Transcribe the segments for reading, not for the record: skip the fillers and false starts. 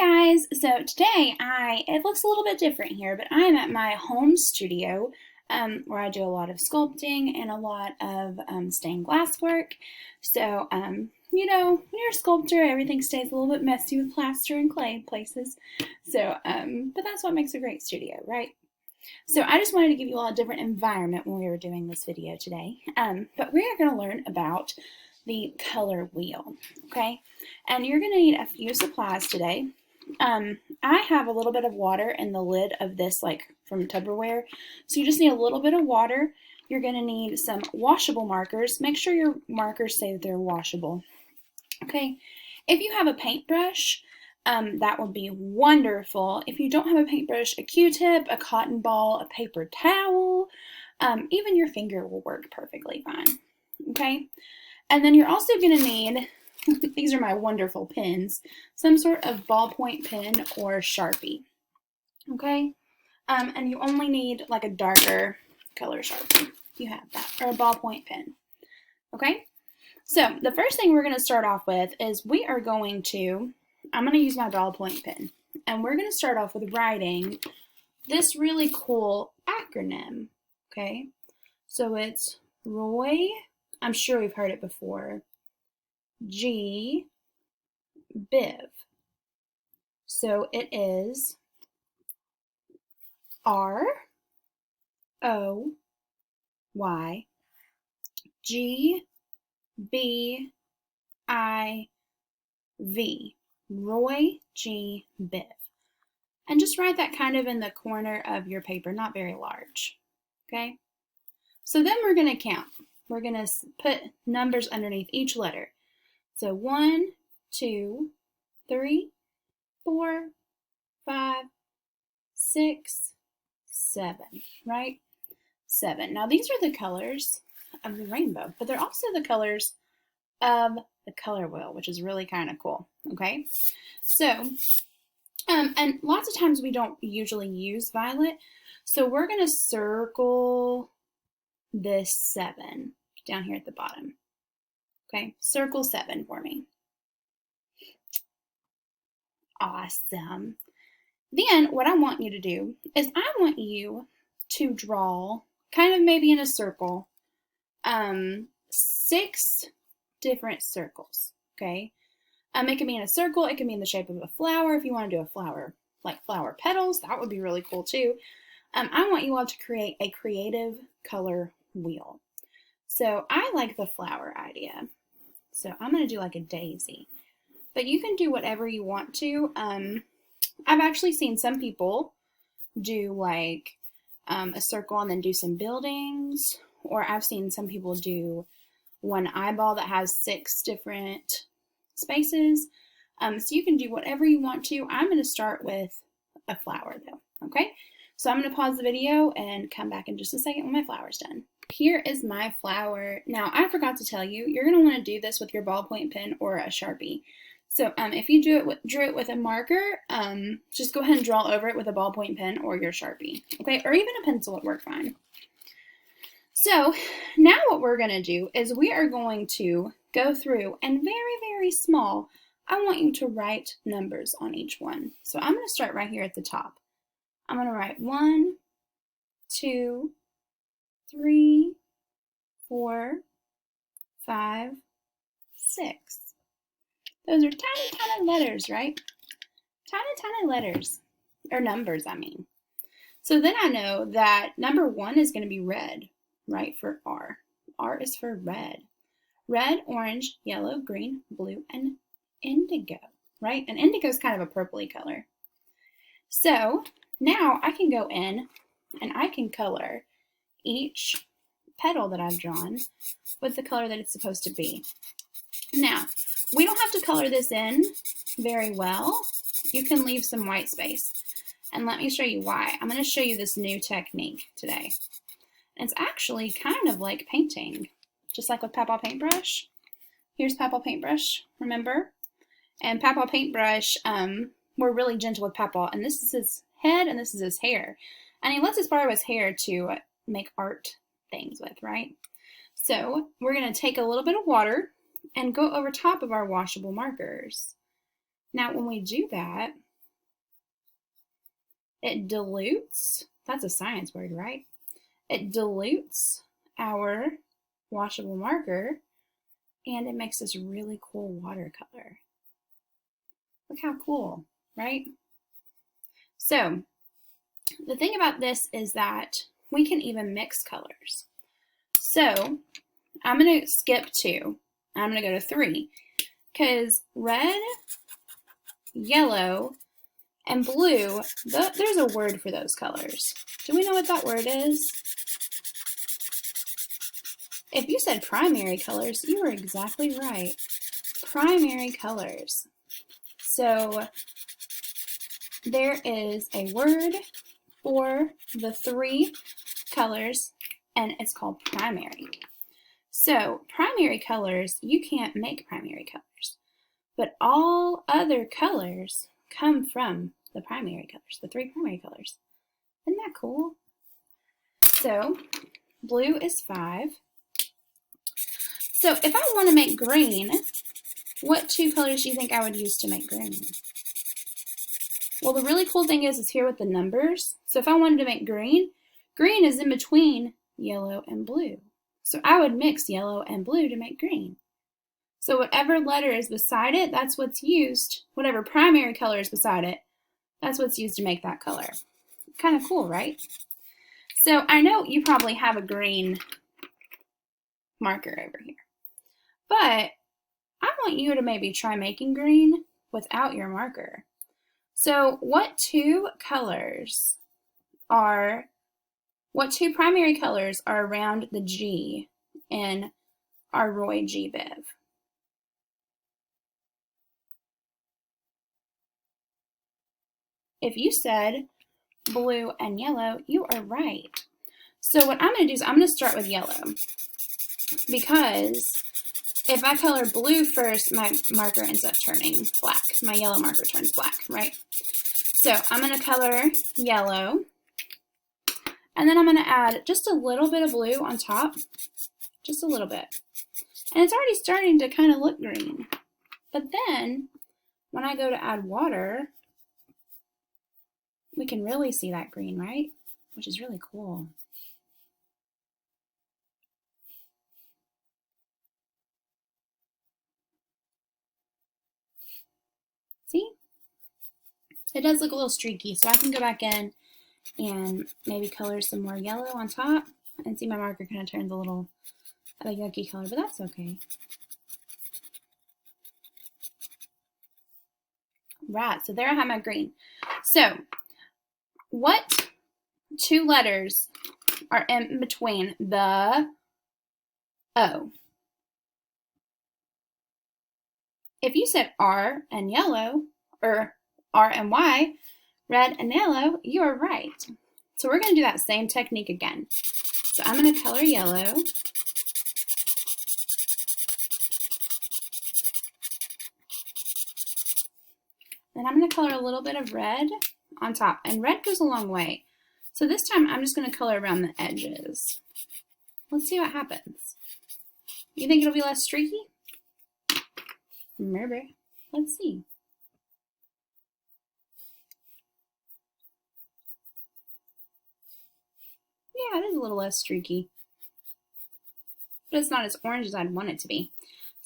Guys, so today it looks a little bit different here, but I am at my home studio where I do a lot of sculpting and a lot of stained glass work. So, when you're a sculptor, everything stays a little bit messy with plaster and clay in places. So, but that's what makes a great studio, right? So I just wanted to give you all a different environment when we were doing this video today. But we are going to learn about the color wheel, okay? And you're going to need a few supplies today. I have a little bit of water in the lid of this, like from Tupperware. So you just need a little bit of water. You're going to need some washable markers. Make sure your markers say that they're washable, okay? If you have a paintbrush, that would be wonderful. If you don't have a paintbrush, a Q-tip, a cotton ball, a paper towel, even your finger will work perfectly fine, okay? And then you're also going to need, these are my wonderful pens, some sort of ballpoint pen or Sharpie, okay? And you only need like a darker color Sharpie, if you have that, or a ballpoint pen, okay? So the first thing we're going to start off with is I'm going to use my ballpoint pen, and we're going to start off with writing this really cool acronym, okay? So it's Roy, I'm sure we've heard it before, G, Biv. So it is R, O, Y, G, B, I, V. Roy G. Biv. And just write that kind of in the corner of your paper, not very large, okay? So then we're going to count. We're going to put numbers underneath each letter. So 1, 2, 3, 4, 5, 6, 7, right? 7. Now these are the colors of the rainbow, but they're also the colors of the color wheel, which is really kind of cool, okay? So, and lots of times we don't usually use violet, so we're going to circle this 7 down here at the bottom, okay? Circle 7 for me. Awesome. Then what I want you to do is I want you to draw, kind of maybe in a circle, 6 different circles, okay? It can be in a circle, it can be in the shape of a flower. If you want to do a flower, like flower petals, that would be really cool too. I want you all to create a creative color wheel. So I like the flower idea. So I'm going to do like a daisy. But you can do whatever you want to. I've actually seen some people do like a circle and then do some buildings. Or I've seen some people do one eyeball that has 6 different spaces. So you can do whatever you want to. I'm going to start with a flower though, okay? So I'm going to pause the video and come back in just a second when my flower's done. Here is my flower. Now, I forgot to tell you, you're going to want to do this with your ballpoint pen or a Sharpie. So if you drew it with a marker, just go ahead and draw over it with a ballpoint pen or your Sharpie, okay? Or even a pencil would work fine. So now what we're going to do is we are going to go through and very, very small, I want you to write numbers on each one. So I'm going to start right here at the top. I'm going to write 1, 2, 3, 4, 5, 6. Those are tiny, tiny letters, right? Tiny, tiny letters, or numbers, I mean. So then I know that number 1 is going to be red, right, for R. R is for red. Red, orange, yellow, green, blue, and indigo, right? And indigo is kind of a purpley color. So now I can go in and I can color each petal that I've drawn with the color that it's supposed to be. Now, we don't have to color this in very well. You can leave some white space. And let me show you why. I'm going to show you this new technique today. It's actually kind of like painting, just like with Papa Paintbrush. Here's Papa Paintbrush, remember? And Papa Paintbrush, we're really gentle with Papa, and this is his head and this is his hair. And he lets us borrow his hair to make art things with, right? So we're going to take a little bit of water and go over top of our washable markers. Now when we do that, It dilutes, that's a science word, right? It dilutes our washable marker, and it makes this really cool watercolor. Look how cool, right? So the thing about this is that we can even mix colors. So I'm going to skip 2. I'm going to go to 3 because red, yellow, and blue, there's a word for those colors. Do we know what that word is? If you said primary colors, you were exactly right. Primary colors. So there is a word for the 3 colors, and it's called primary. So primary colors, you can't make primary colors, but all other colors come from the primary colors, the 3 primary colors. Isn't that cool? So blue is 5. So if I want to make green, what 2 colors do you think I would use to make green? Well, the really cool thing is here with the numbers. So if I wanted to make green, green is in between yellow and blue. So I would mix yellow and blue to make green. So whatever letter is beside it, that's what's used. Whatever primary color is beside it, that's what's used to make that color. Kind of cool, right? So I know you probably have a green marker over here, but I want you to maybe try making green without your marker. So what 2 primary colors are around the G in our Roy G. Biv? If you said blue and yellow, you are right. So what I'm going to do is I'm going to start with yellow, because if I color blue first, my marker ends up turning black. My yellow marker turns black, right? So I'm going to color yellow, and then I'm going to add just a little bit of blue on top, just a little bit. And it's already starting to kind of look green. But then when I go to add water, we can really see that green, right? Which is really cool. See? It does look a little streaky, so I can go back in and maybe color some more yellow on top, and see my marker kind of turns a little of a yucky color, but that's okay. Right, so there I have my green. So what 2 letters are in between the O? If you said R and yellow, or R and Y, red and yellow, you are right. So we're going to do that same technique again. So I'm going to color yellow. Then I'm going to color a little bit of red on top. And red goes a long way. So this time I'm just going to color around the edges. Let's see what happens. You think it'll be less streaky? Maybe. Let's see. Yeah, it is a little less streaky. But it's not as orange as I'd want it to be.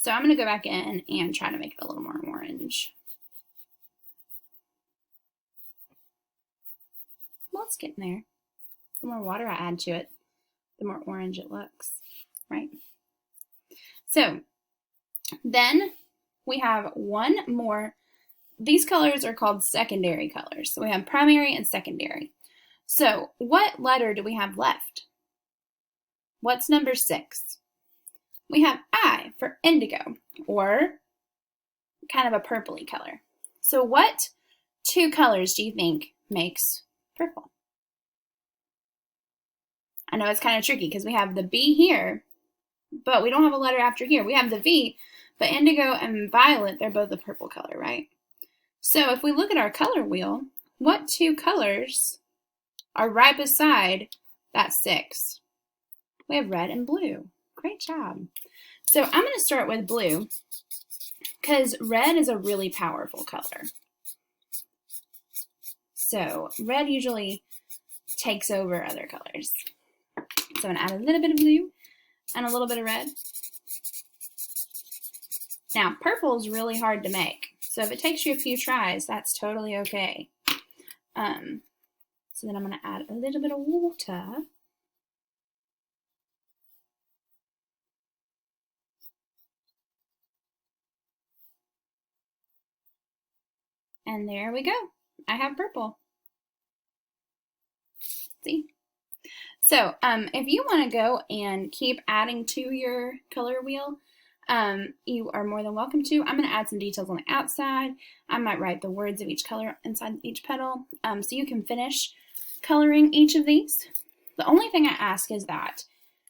So I'm going to go back in and try to make it a little more orange. Well, it's getting there. The more water I add to it, the more orange it looks, right? So then we have one more. These colors are called secondary colors. So we have primary and secondary. So what letter do we have left? What's number 6? We have I for indigo, or kind of a purpley color. So what 2 colors do you think makes purple? I know it's kind of tricky because we have the B here, but we don't have a letter after here. We have the V, but indigo and violet, they're both a purple color, right? So if we look at our color wheel, what 2 colors are right beside that 6? We have red and blue. Great job. So I'm going to start with blue because red is a really powerful color. So red usually takes over other colors. So I'm going to add a little bit of blue and a little bit of red. Now, purple is really hard to make. So if it takes you a few tries, that's totally okay. So then I'm going to add a little bit of water. And there we go. I have purple. See? So if you want to go and keep adding to your color wheel, you are more than welcome to. I'm going to add some details on the outside. I might write the words of each color inside each petal, so you can finish coloring each of these. The only thing I ask is that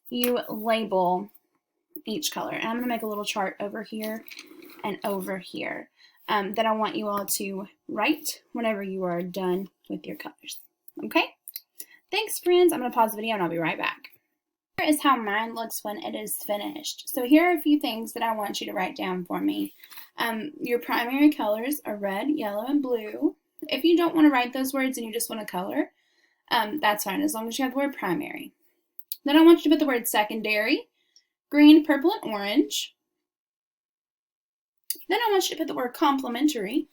you label each color. And I'm going to make a little chart over here and over here that I want you all to write whenever you are done with your colors. Okay? Thanks, friends. I'm going to pause the video and I'll be right back. Here is how mine looks when it is finished. So here are a few things that I want you to write down for me. Your primary colors are red, yellow, and blue. If you don't want to write those words and you just want to color, that's fine, as long as you have the word primary. Then I want you to put the word secondary, green, purple, and orange. Then I want you to put the word complementary,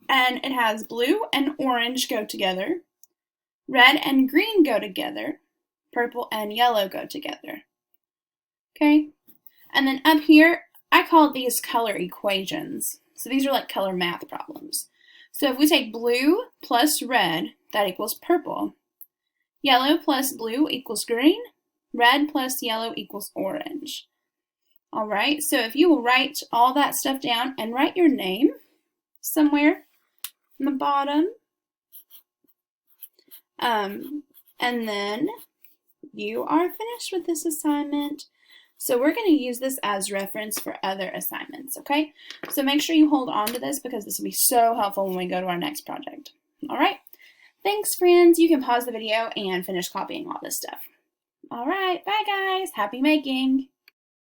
and it has blue and orange go together, red and green go together, purple and yellow go together. Okay? And then up here, I call these color equations. So these are like color math problems. So if we take blue plus red, that equals purple. Yellow plus blue equals green. Red plus yellow equals orange. All right, so if you will write all that stuff down and write your name somewhere in the bottom, and then you are finished with this assignment. So we're going to use this as reference for other assignments, okay? So make sure you hold on to this because this will be so helpful when we go to our next project. All right? Thanks, friends. You can pause the video and finish copying all this stuff. All right, bye, guys. Happy making.